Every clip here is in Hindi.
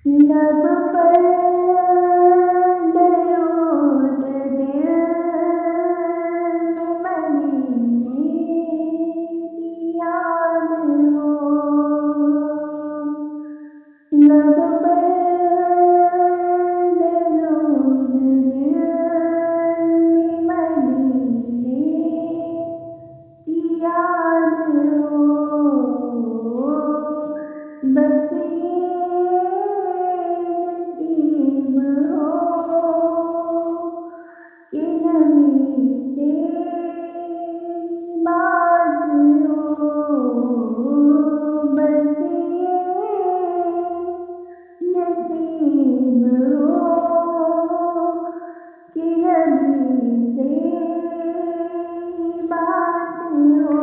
लब पर दरूद दिल में महीने की याद हो। लब पर दरूद दिल में महीने की याद हो। बस ये नसीब हो कि नबी से बात हो। बस ये नसीब हो कि नबी से बात हो।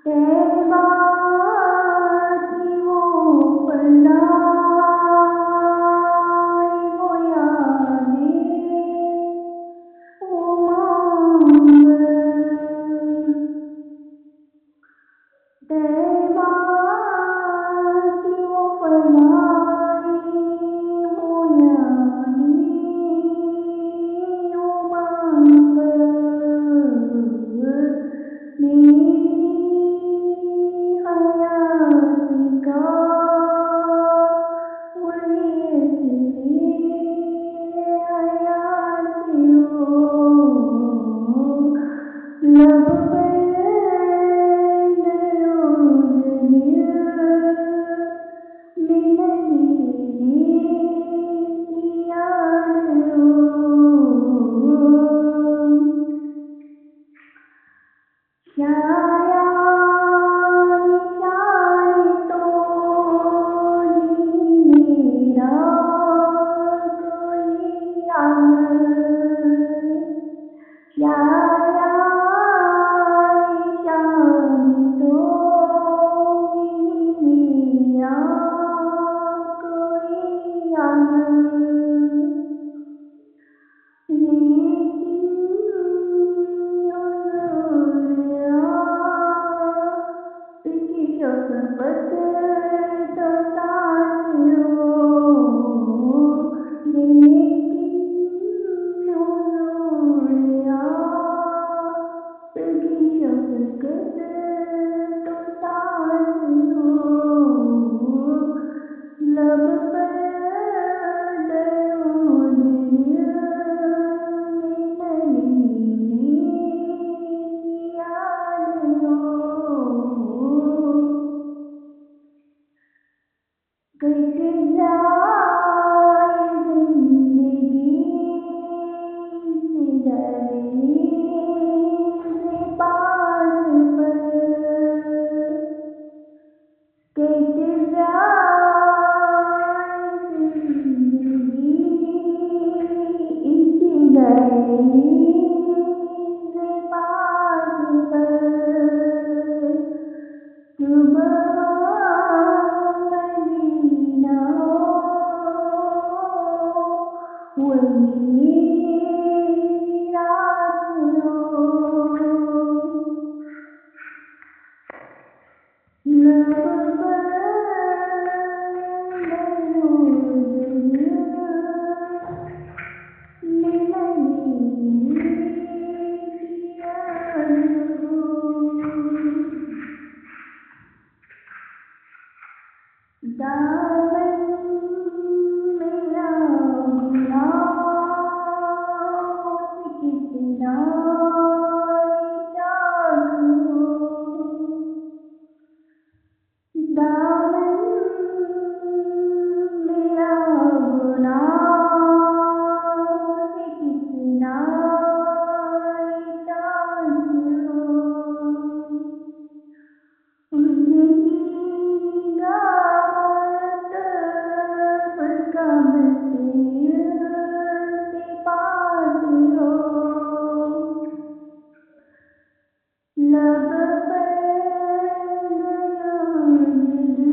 तैबा की वो फज़ाएं वो यादें वो मंज़र। तैबा की वो फज़ाएं वो यादें वो मंज़र। मेरी हयात का वही असली हयात हो। लब पर दरूद दिल में महीने की याद हो। शायान शान तो नहीं मेरा कोई अमल। शायान शान तो नहीं मेरा कोई अमल। लेकिन हुजूर आपकी शफ़क़त तो साथ हो। लेकिन हुजूर आपकी शफ़क़त तो साथ हो। लब पर दरूद दिल में महीने की याद हो। कैसे जाए ज़िंदगी से दरेज़े पास पर। कैसे जाए ज़िंदगी इस दरेज़े पास पर। सुबह मदीना हो वही रात हो। लब पर दरूद दिल में महीने की याद हो। दामन मेरा गुनाहों से कितना ये चाक हो। दामन मेरा गुनाहों से कितना ये चाक हो। उनकी निगाह तब कब से पास हो। लब पर दरूद